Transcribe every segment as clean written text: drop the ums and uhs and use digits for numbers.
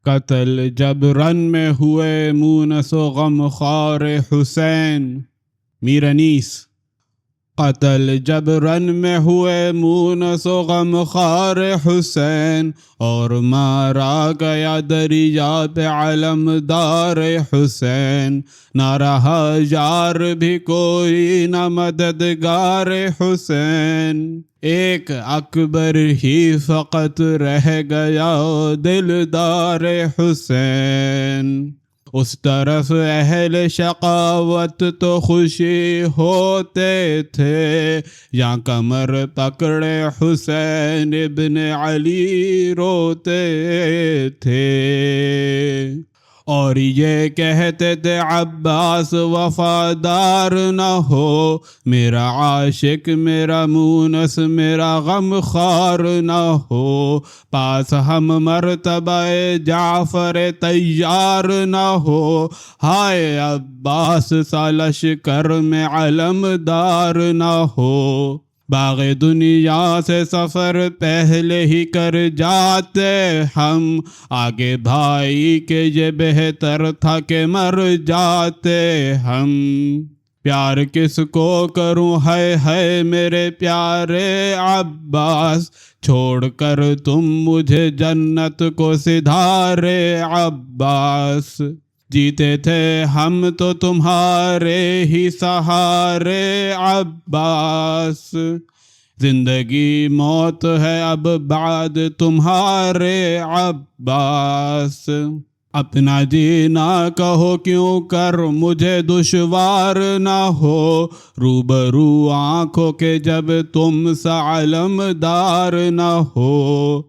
قتل جب رن میں ہوئے مونس و غم خوار حسین. میر انیس. قتل جب رن میں ہوئے مونس و غم خوار حسین، اور مارا گیا دریا پہ علمدار حسین. نہ رہا یار بھی کوئی نہ مددگار حسین، ایک اکبر ہی فقط رہ گیا دلدار حسین. اس طرف اہل شقاوت تو خوشی ہوتے تھے، یا کمر پکڑے حسین ابن علی روتے تھے. اور یہ کہتے تھے عباس وفادار نہ ہو، میرا عاشق میرا مونس میرا غم خار نہ ہو. پاس ہم مرتبہ جعفر تیار نہ ہو، ہائے عباس سا لشکر میں علمدار نہ ہو. باغ دنیا سے سفر پہلے ہی کر جاتے ہم، آگے بھائی کے یہ بہتر تھا کہ مر جاتے ہم. پیار کس کو کروں ہے میرے پیارے عباس، چھوڑ کر تم مجھے جنت کو سدھارے عباس. جیتے تھے ہم تو تمہارے ہی سہارے عباس، زندگی موت ہے اب بعد تمہارے عباس. اپنا جینا کہو کیوں کر مجھے دشوار نہ ہو، روبرو آنکھوں کے جب تم سا علمدار نہ ہو.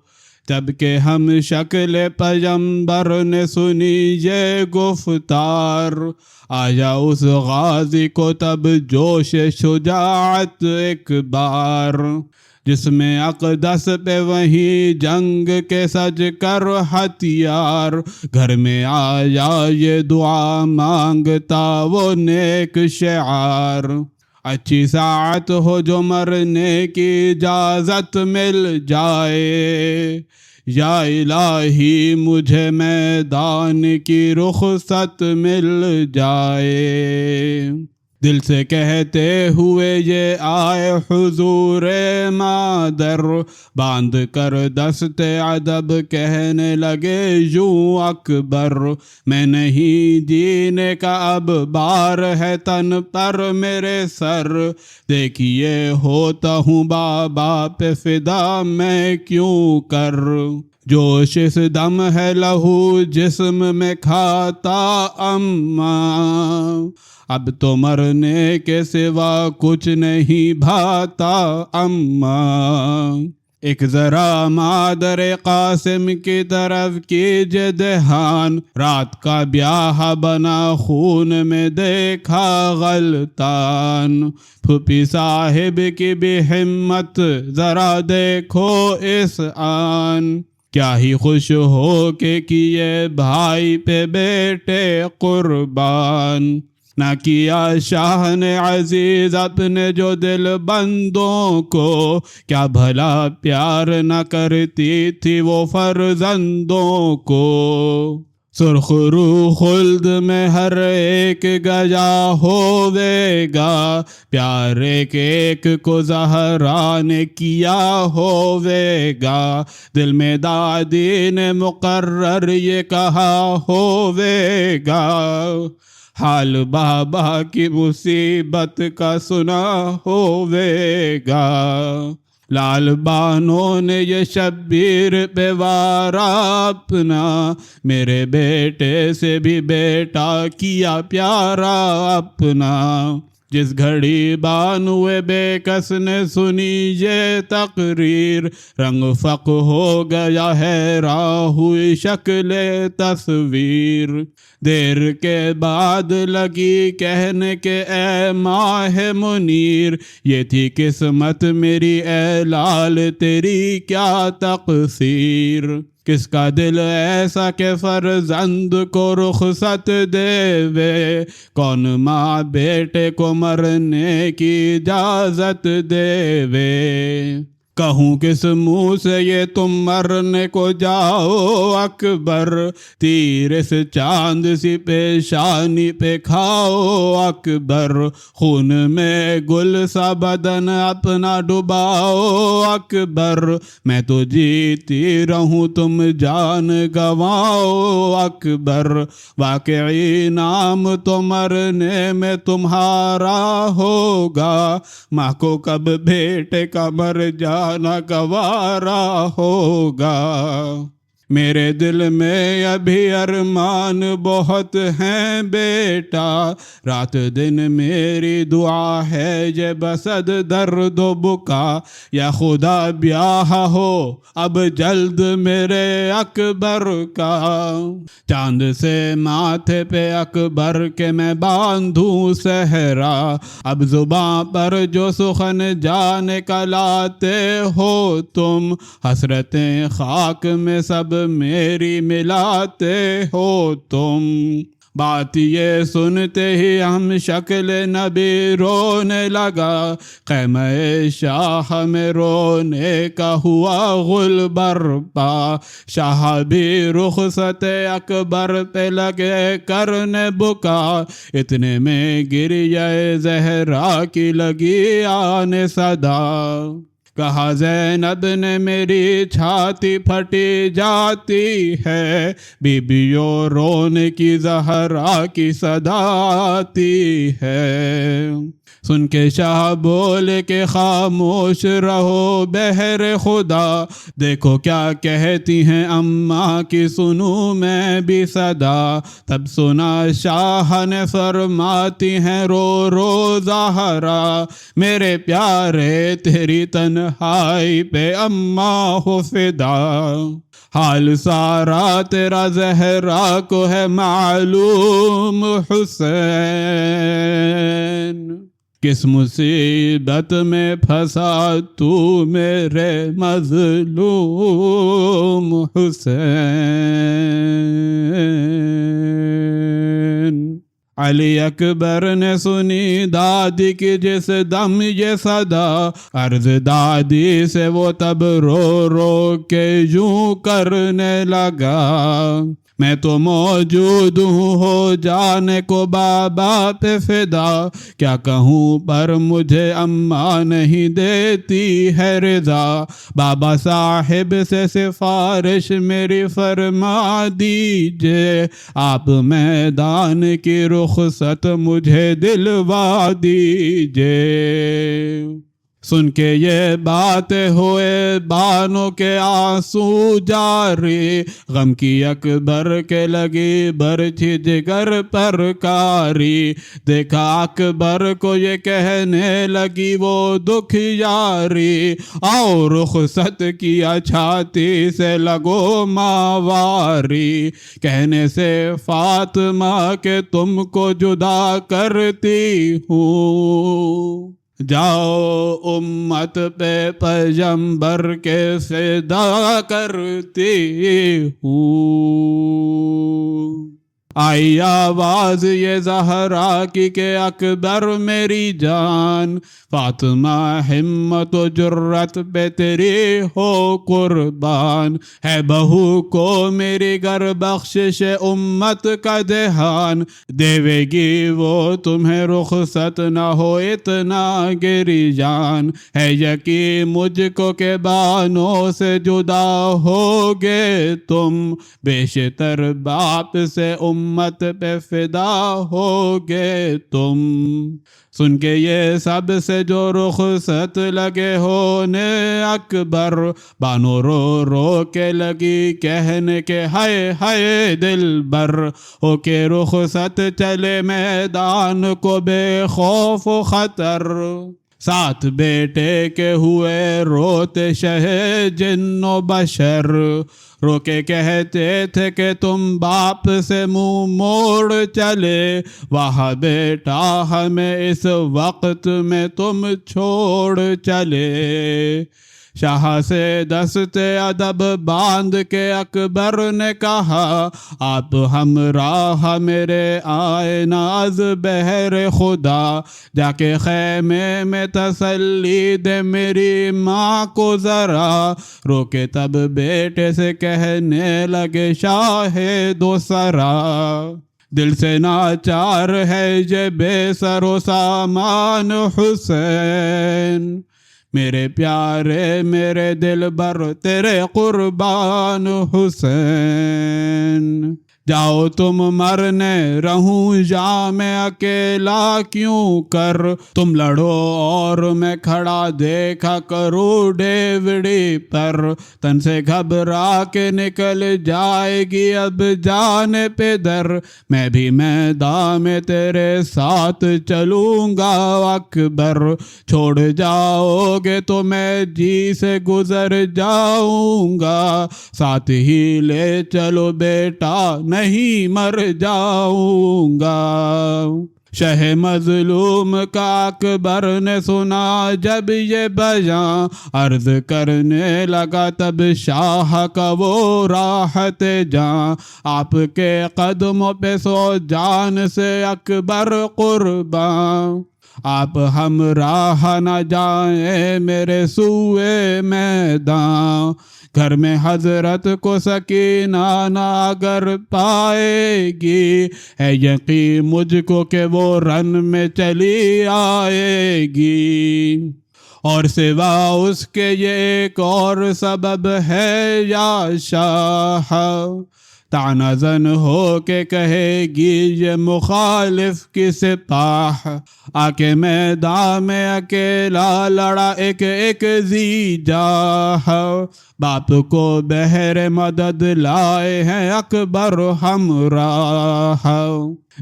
جب کہ ہم شکل پیغمبر نے سنی یہ گفتار، آیا اس غازی کو تب جوش شجاعت ایک بار. جس میں اقدس پہ وہیں جنگ کے سج کر ہتھیار، گھر میں آیا یہ دعا مانگتا وہ نیک شعار. اچھی ساعت ہو جو مرنے کی اجازت مل جائے، یا الہی مجھے میدان کی رخصت مل جائے. دل سے کہتے ہوئے یہ آئے حضور مادر، باندھ کر دست ادب کہنے لگے یوں اکبر. میں نہیں جینے کا اب بار ہے تن پر میرے سر، دیکھیے ہوتا ہوں بابا پہ فدا میں کیوں کر. جوش اس دم ہے لہو جسم میں کھاتا اماں، اب تو مرنے کے سوا کچھ نہیں بھاتا اماں. ایک ذرا مادر قاسم کی طرف کیجے دھیان، رات کا بیاہ بنا خون میں دیکھا غلطان. پھوپھی صاحب کی بھی ہمت ذرا دیکھو اس آن، کیا ہی خوش ہو کے کیے بھائی پہ بیٹے قربان. نہ کیا شاہ نے عزیز اپنے جو دل بندوں کو، کیا بھلا پیار نہ کرتی تھی وہ فرزندوں کو. سرخ رو خلد میں ہر ایک گیا ہوے گا، پیار ایک ایک کو زہرا نے کیا ہوے گا. دل میں دادی نے مقرر یہ کہا ہوے گا، حال بابا کی مصیبت کا سنا ہوے گا. لال بانوں نے یہ شبیر پہ وارا اپنا، میرے بیٹے سے بھی بیٹا کیا پیارا اپنا. جس گھڑی بانوے بے کس نے سنی یہ تقریر، رنگ فق ہو گیا حیران ہوئی شکل تصویر. دیر کے بعد لگی کہنے کہ اے ماہ منیر، یہ تھی قسمت میری اے لال تیری کیا تقصیر. کس کا دل ایسا کہ فرزند کو رخصت دے وے، کون ماں بیٹے کو مرنے کی اجازت دے وے. کہوں کس منہ سے یہ تم مرنے کو جاؤ اکبر، تیر اس چاند سی پیشانی پہ کھاؤ اکبر، خون میں گل سا بدن اپنا ڈباؤ اکبر، میں تو جیتی رہوں تم جان گواؤ اکبر، واقعی نام تو مرنے میں تمہارا ہوگا، ماں کو کب بیٹے کا مر جانا گوارا ہوگا، میرے دل میں ابھی ارمان بہت ہیں بیٹا، رات دن میری دعا ہے یہ بسد درد و بکا، یا خدا بیاہ ہو اب جلد میرے اکبر کا، چاند سے ماتھے پہ اکبر کے میں باندھوں صحرا، اب زباں پر جو سخن جانے کا لاتے ہو تم، حسرتیں خاک میں سب میری ملاتے ہو تم، بات یہ سنتے ہی ہم شکل نبی رونے لگا، خیمہ شاہ میں رونے کا ہوا غل برپا، شاہ بھی رخصت اکبر پہ لگے کرنے بکا، اتنے میں گریہ زہرا کی لگی آنے صدا، کہا زینب نے میری چھاتی پھٹی جاتی ہے، بیبیوں رونے کی زہرا کی صدا آتی ہے، سن کے شاہ بولے کہ خاموش رہو بہر خدا، دیکھو کیا کہتی ہیں اماں کی سنوں میں بھی صدا، تب سنا شاہ نے فرماتی ہیں رو رو زہرا، میرے پیارے تیری تنہائی پہ اماں ہو فدا، حال سارا تیرا زہرا کو ہے معلوم حسین، کس مصیبت میں پھنسا تو میرے مظلوم حسین، علی اکبر نے سنی دادی کی جس دم یہ صدا، عرض دادی سے وہ تب رو رو کے یوں کرنے لگا، میں تو موجود ہوں ہو جانے کو بابا پہ فدا، کیا کہوں پر مجھے اماں نہیں دیتی ہے رضا، بابا صاحب سے سفارش میری فرما دیجئے، آپ میدان کی رخصت مجھے دلوا دیجئے، سن کے یہ باتیں ہوئے بانوں کے آنسو جاری، غم کی اکبر کے لگی برچھی جگر پر کاری، دیکھا اکبر کو یہ کہنے لگی وہ دکھ یاری، آؤ رخصت کیا چھاتی سے لگو ماواری، کہنے سے فاطمہ کہ تم کو جدا کرتی ہوں، جاؤ امت پہ پیغمبر کے فدا کرتی ہوں، آئی آواز یہ زہرا کی کہ اکبر میری جان، فاطمہ ہمت و جرت پہ تیری ہو قربان، ہے بہو کو میری گر بخشش امت کا دھیان، دیوے گی وہ تمہیں رخصت نہ ہو اتنا گریان، ہے یقین مجھ کو کہ بانوں سے جدا ہوگے تم، بیشتر باپ سے امت پہ فدا ہوگے تم، سن کے یہ سب سے جو رخصت لگے ہونے اکبر، بانو رو رو کے لگی کہنے کے ہائے ہائے دل بر، ہو کے رخصت چلے میدان کو بے خوف و خطر، ساتھ بیٹے کے ہوئے روتے شہ جن و بشر، رو کے کہتے تھے کہ تم باپ سے منہ موڑ چلے، واہ بیٹا ہمیں اس وقت میں تم چھوڑ چلے، شاہ سے دست ادب باندھ کے اکبر نے کہا آپ ہمراہ میرے آئے ناز بہر خدا، جا کے خیمے میں تسلی دے میری ماں کو ذرا، رو کے تب بیٹے سے کہنے لگے شاہ دو سرا، دل سے ناچار ہے یہ بے سر و سامان حسین، میرے پیارے میرے دل بر تیرے قربان حسین، جاؤ تم مرنے رہوں یا میں اکیلا کیوں کر، تم لڑو اور میں کھڑا دیکھا کروں ڈیوڑی پر، تن سے گھبرا کے نکل جائے گی اب جان پہ در، میں بھی میدان میں تیرے ساتھ چلوں گا اکبر، چھوڑ جاؤ گے تو میں جی سے گزر جاؤں گا، ساتھ ہی لے چلو بیٹا نہیں مر جاؤں گا۔ شہ مظلوم کا اکبر نے سنا جب یہ بیاں، عرض کرنے لگا تب شاہ کا وہ راحت جاں، آپ کے قدموں پہ سو جان سے اکبر قرباں، آپ ہمراہ نہ جائیں میرے سوئے میدان، گھر میں حضرت کو سکینہ نہ اگر پائے گی، ہے یقین مجھ کو کہ وہ رن میں چلی آئے گی، اور سوا اس کے یہ ایک اور سبب ہے یا شاہ، طعنہ زن ہو کے کہے گی یہ مخالف کی سپاہ، آ کے میدان میں اکیلا لڑا ایک ایک ذی جاہ، باپ کو بہر مدد لائے ہیں اکبر ہمراہ،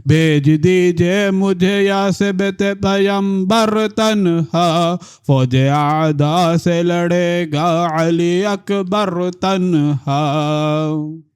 بھیج دیجئے مجھے یا سبت پیمبر تنہا، فوج اعداء سے لڑے گا علی اکبر تنہا،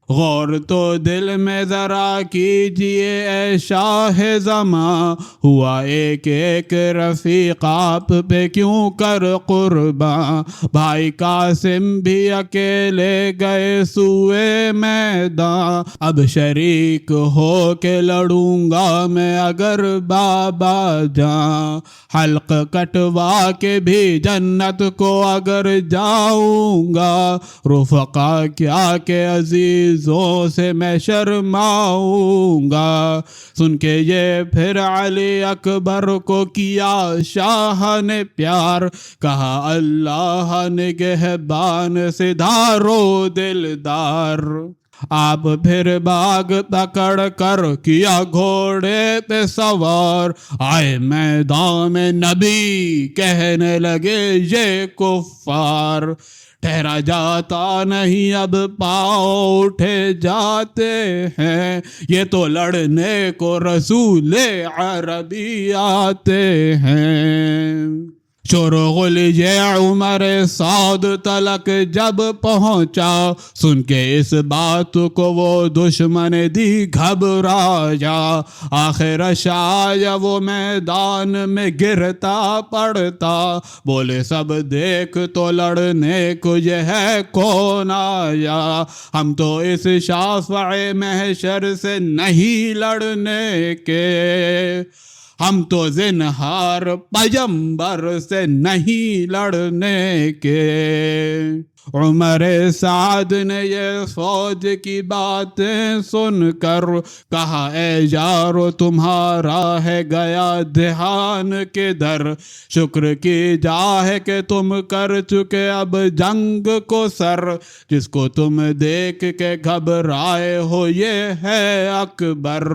غور تو دل میں ذرا کیجئے اے شاہ زماں، ہوا ایک ایک رفیق آپ پہ کیوں کر قرباں، بھائی قاسم بھی اکیلے گئے سوئے میدان، اب شریک ہو کے لڑوں گا میں اگر بابا جاں، حلق کٹوا کے بھی جنت کو اگر جاؤں گا، رفقا کیا کہ عزیزوں سے میں شرماؤں گا، سن کے یہ پھر علی اکبر کو کیا شاہ نے پیار، کہا اللہ نگہبان سدھارو دلدار، آپ پھر باغ پکڑ کر کیا گھوڑے پہ سوار، آئے میدان میں نبی کہنے لگے یہ کفار، ٹھہرا جاتا نہیں اب پاؤں اٹھے جاتے ہیں، یہ تو لڑنے کو رسول عربی آتے ہیں، شور و غل یہ عمر سعد تلک جب پہنچا، سن کے اس بات کو وہ دشمن دی گھبرایا، آخر شایا وہ میدان میں گرتا پڑتا، بولے سب دیکھ تو لڑنے کو یہ ہے کون آیا، ہم تو اس شافع محشر سے نہیں لڑنے کے، ہم تو زنہار پیمبر سے نہیں لڑنے کے۔ عمر سعد نے یہ فوج کی باتیں سن کر کہا اے یارو تمہارا ہے گیا دھیان کدھر، شکر کی جا ہے کہ تم کر چکے اب جنگ کو سر، جس کو تم دیکھ کے گھبرائے ہو یہ ہے اکبر،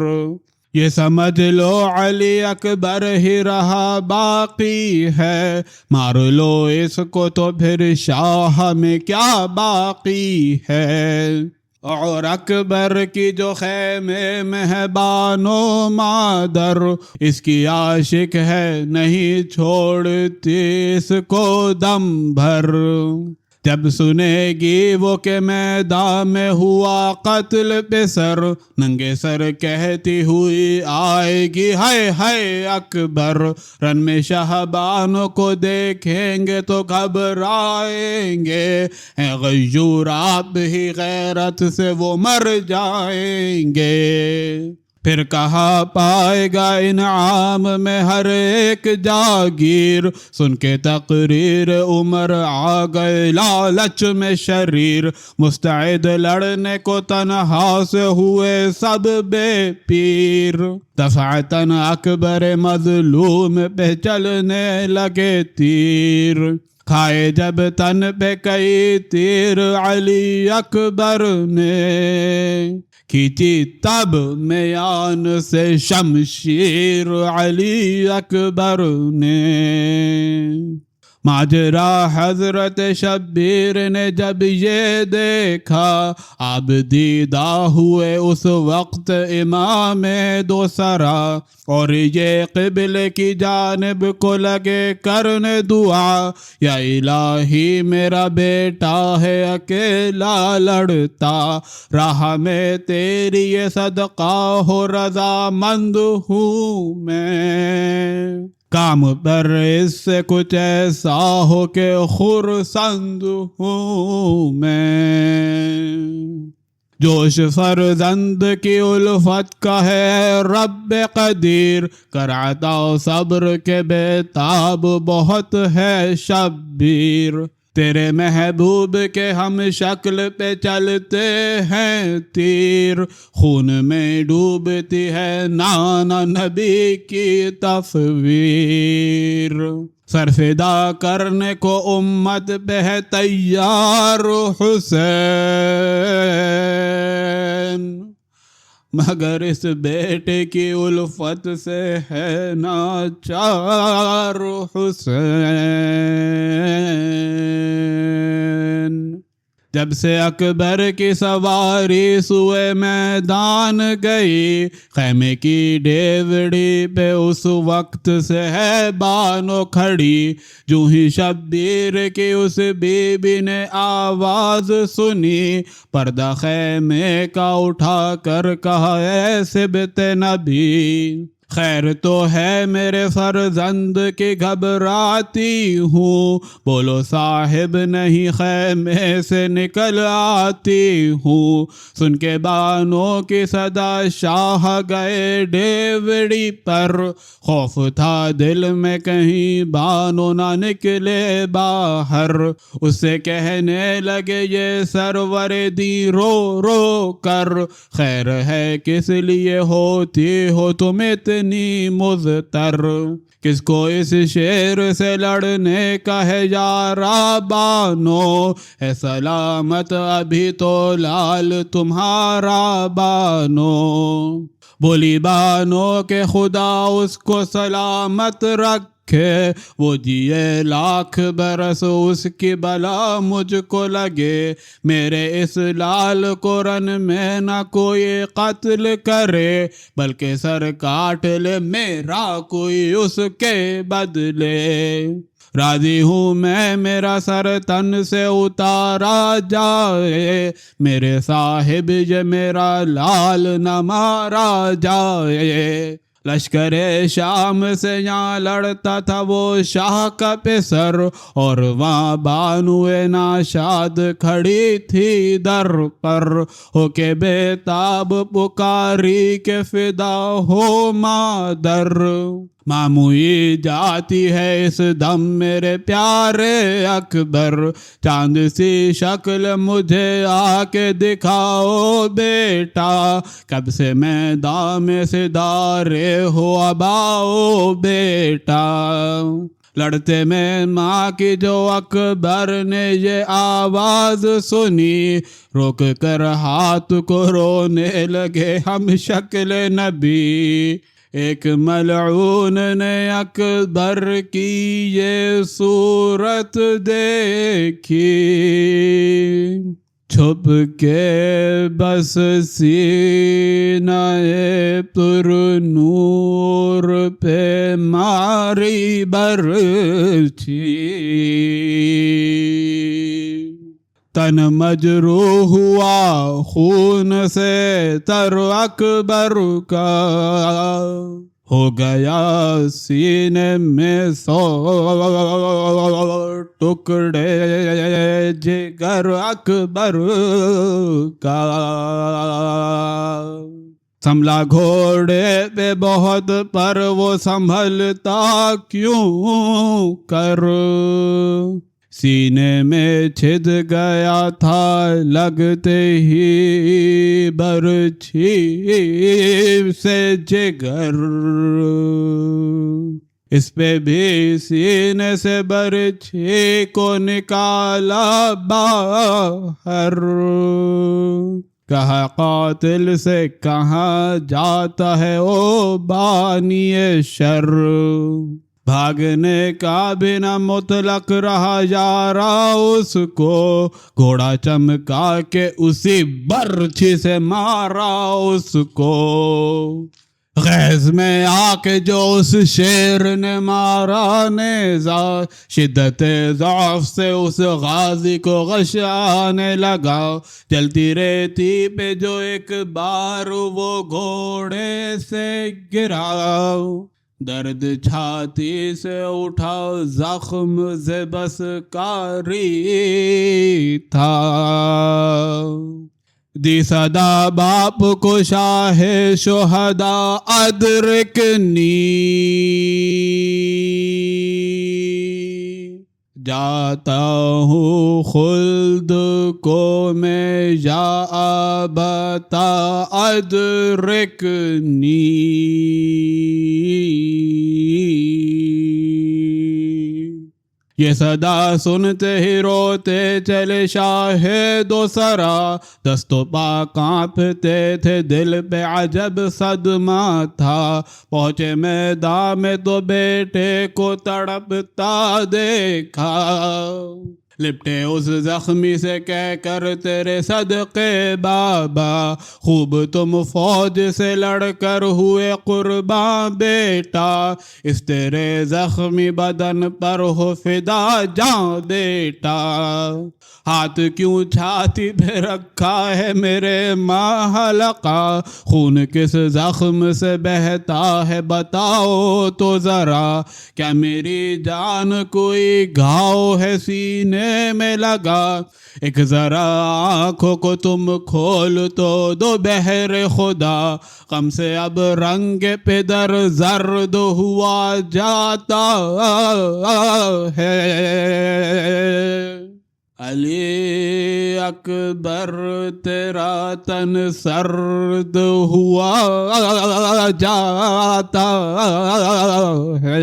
یہ سمجھ لو علی اکبر ہی رہا باقی ہے، مار لو اس کو تو پھر شاہ میں کیا باقی ہے، اور اکبر کی جو خیمے میں ہے بانو مادر، اس کی عاشق ہے نہیں چھوڑتی اس کو دم بھر، جب سنے گی وہ کہ میدان میں ہوا قتل پہ سر، ننگے سر کہتی ہوئی آئے گی ہائے ہائے اکبر، رن میں شہبانوں کو دیکھیں گے تو گھبرائیں گے، ہیں غیور آپ ہی غیرت سے وہ مر جائیں گے۔ پھر کہاں پائے گا انعام میں ہر ایک جاگیر، سن کے تقریر عمر آ گئے لالچ میں شریر، مستعد لڑنے کو تنہا سے ہوئے سب بے پیر، دفعتاً اکبر مظلوم پہ چلنے لگے تیر، کھائے جب تن پہ کئی تیر علی اکبر نے، کھینچی تب میان سے شمشیر علی اکبر نے۔ ماجرا حضرت شبیر نے جب یہ دیکھا، اب دیدہ ہوئے اس وقت امام دو سرا، اور یہ قبلے کی جانب کو لگے کرنے دعا، یا الہی میرا بیٹا ہے اکیلا لڑتا، راہ میں تیری یہ صدقہ ہو رضا مند ہوں میں، کام پر اس سے کچھ ایسا ہو کہ خرسند ہوں میں، جوش فرزند کی الفت کا ہے رب قدیر، کر عطا صبر کے بے تاب بہت ہے شبیر، تیرے محبوب کے ہم شکل پہ چلتے ہیں تیر، خون میں ڈوبتی ہے نانا نبی کی تصویر، سر فدا کرنے کو امت پہ ہے تیار حسین، مگر اس بیٹے کی الفت سے ہے ناچار حسین۔ جب سے اکبر کی سواری سوئے میدان گئی، خیمے کی ڈیوڑی پہ اس وقت سے ہے بانو کھڑی، جو ہی شبیر کی اس بی بی نے آواز سنی، پردہ خیمے کا اٹھا کر کہا اے صبت نبی، خیر تو ہے میرے فرزند کی گھبراتی ہوں، بولو صاحب نہیں خیمے سے نکل آتی ہوں، سن کے بانوں کی صدا شاہ گئے ڈیوڑی پر، خوف تھا دل میں کہیں بانو نہ نکلے باہر، اس سے کہنے لگے یہ سرور دی رو رو کر، خیر ہے کس لیے ہوتی ہو تم اتنی مضطر، کس کو اس شیر سے لڑنے کا ہے یارا بانو، ہے سلامت ابھی تو لال تمہارا بانو، بولی بانو کہ خدا اس کو سلامت رکھے، وہ جیے لاکھ برس اس کی بلا مجھ کو لگے، میرے اس لال کو رن میں نہ کوئی قتل کرے، بلکہ سر کاٹ لے میرا کوئی اس کے بدلے، راضی ہوں میں میرا سر تن سے اتارا جائے، میرے صاحب یہ میرا لال نہ مارا جائے، لشکر شام سے یہاں لڑتا تھا وہ شاہ کا پسر، اور وہاں بانوئے ناشاد کھڑی تھی در پر، ہو کے بے تاب پکاری کے فدا ہو مادر، ماموئی جاتی ہے اس دم میرے پیارے اکبر، چاند سی شکل مجھے آ کے دکھاؤ بیٹا، کب سے میدان میں سدارے ہو اب آؤ بیٹا، لڑتے میں ماں کی جو اکبر نے یہ آواز سنی، روک کر ہاتھ کو رونے لگے ہم شکل نبی، ایک ملعون نے اکبر کی یہ صورت دیکھی، چھپ کے بس سینہ پر نور پہ ماری برچھی۔ تن مجروح ہوا خون سے تر اکبر کا، ہو گیا سینے میں 100 ٹکڑے جگر اکبر کا۔ سنبھلا گھوڑے پہ بہت پر وہ سنبھلتا کیوں کر، سینے میں چھد گیا تھا لگتے ہی برچھی سے جگر، اس پہ بھی سینے سے برچھی کو نکالا باہر، کہا قاتل سے کہاں جاتا ہے او بانی شر، بھاگنے کا بھی نہ مطلق رہا یارا اس کو، گھوڑا چمکا کے اسی برچھی سے مارا اس کو، غیظ میں آ کے جو اس شیر نے مارا نیزا، شدت ضعف سے اس غازی کو غش آنے لگا، جلتی ریتی پہ جو ایک بار وہ گھوڑے سے گرا، درد چھاتی سے اٹھا زخم سے بس کاری تھا، دی صدا باپ کو شاہ شہداء ادرکنی، جاتا ہوں خلد کو میں یا ابتا ادرکنی، یہ صدا سنتے ہی روتے چلے شاہ دو سرا، دست و پا کانپتے تھے دل پہ عجب صدمہ تھا، پہنچے میدان میں تو بیٹے کو تڑپتا دیکھا، لپٹے اس زخمی سے کہہ کر تیرے صدقے بابا، خوب تم فوج سے لڑ کر ہوئے قرباں بیٹا، اس تیرے زخمی بدن پر ہو فدا جاں بیٹا، ہاتھ کیوں چھاتی پہ رکھا ہے میرے ماں حلقہ، خون کس زخم سے بہتا ہے بتاؤ تو ذرا، کیا میری جان کوئی گھاؤ ہے سینے میں لگا، ایک ذرا آنکھوں کو تم کھول تو دو بہر خدا، غم سے اب رنگ پہ در زرد ہوا جاتا ہے، علی اکبر تیرا تن سرد ہوا جاتا ہے۔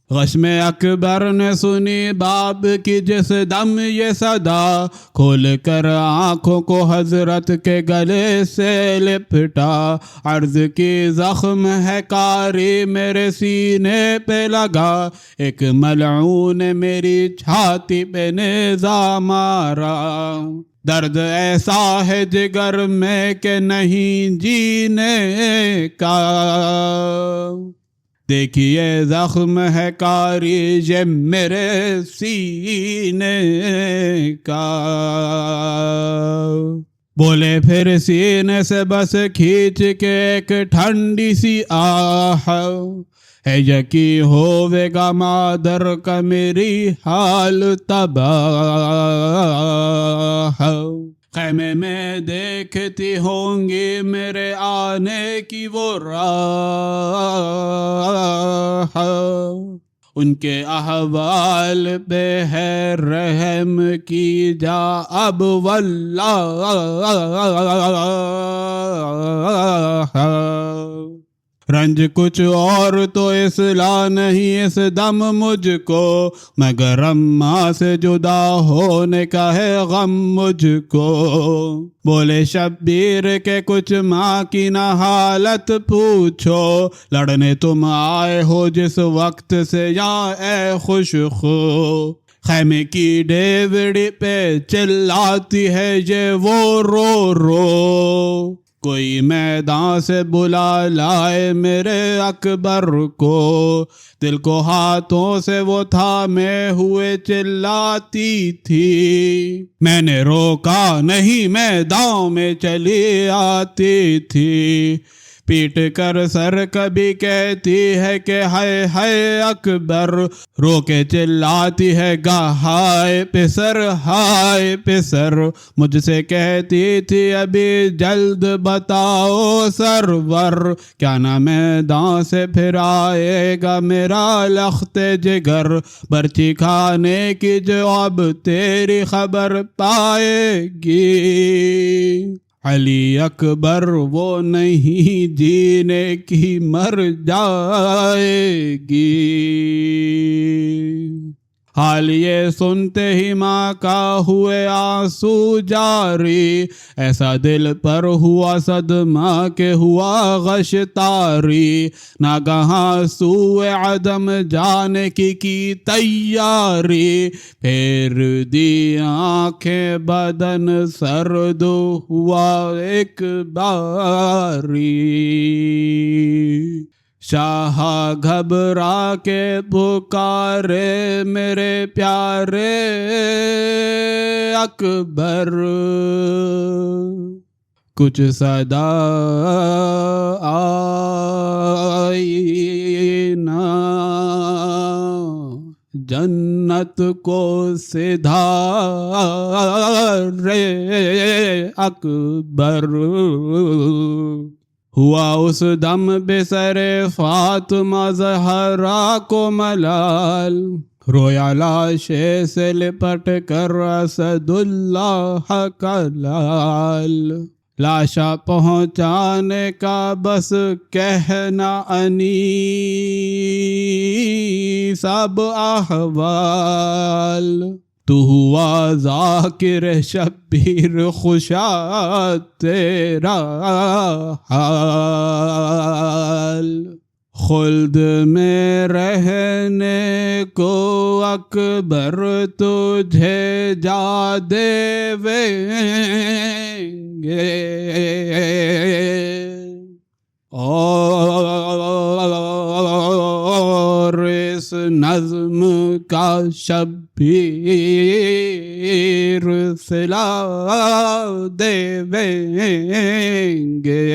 غشم اکبر نے سنی باپ کی جس دم یہ صدا، کھول کر آنکھوں کو حضرت کے گلے سے لپٹا، عرض کی زخم ہے کاری میرے سینے پہ لگا، ایک ملعون میری چھاتی پہ نیزہ مارا، درد ایسا ہے جگر میں کہ نہیں جینے کا، دیکھیے زخم ہے کاری یہ میرے سینے کا، بولے پھر سینے سے بس کھینچ کے ایک ٹھنڈی سی آہ، ہے یقین ہوے گا مادر کا میری حال تباہ، خیمے میں دیکھتی ہوں گی میرے آنے کی وہ راہ، ان کے احوال پہ ہے رحم کی جا اب واللہ، رنج کچھ اور تو اصلاح نہیں اس دم مجھ کو، مگر اماں سے جدا ہونے کا ہے غم مجھ کو، بولے شبیر کے کچھ ماں کی نہ حالت پوچھو، لڑنے تم آئے ہو جس وقت سے یا اے خوش خو، خیمے کی ڈیوڑی پہ چلاتی ہے یہ وہ رو رو، کوئی میدان سے بلا لائے میرے اکبر کو، دل کو ہاتھوں سے وہ تھامے ہوئے چلاتی تھی، میں نے روکا نہیں میدان میں چلی آتی تھی، پیٹ کر سر کبھی کہتی ہے کہ ہائے ہائے اکبر، رو کے چلاتی ہے گا ہائے پسر، مجھ سے کہتی تھی ابھی جلد بتاؤ سرور، کیا نہ میدان سے پھر آئے گا میرا لخت جگر، برچی کھانے کی جو اب تیری خبر پائے گی، علی اکبر وہ نہیں جینے کی مر جائے گی۔ حال یہ سنتے ہی ماں کا ہوئے آنسو جاری، ایسا دل پر ہوا صدمہ کہ ہوا غش تاری، ناگہاں سوئے عدم جانے کی تیاری، پھر دی آنکھیں بدن سرد ہوا ایک باری، شاہ گھبرا کے پکارے میرے پیارے اکبر، کچھ صدا آئی نہ جنت کو سدھارے اکبر، ہوا اس دم بے سر فاطمہ زہرا کو ملال، رویا لاشے سے لپٹ کر اسد اللہ کا لال، لاشا پہنچانے کا بس کہنا انی سب احوال، تو ہوا ذاکر شبیر خوشا تیرا حال، خلد میں رہنے کو اکبر تجھے جا دیویں گے، اور اس نظم کا شبیر صلا دیویں گے۔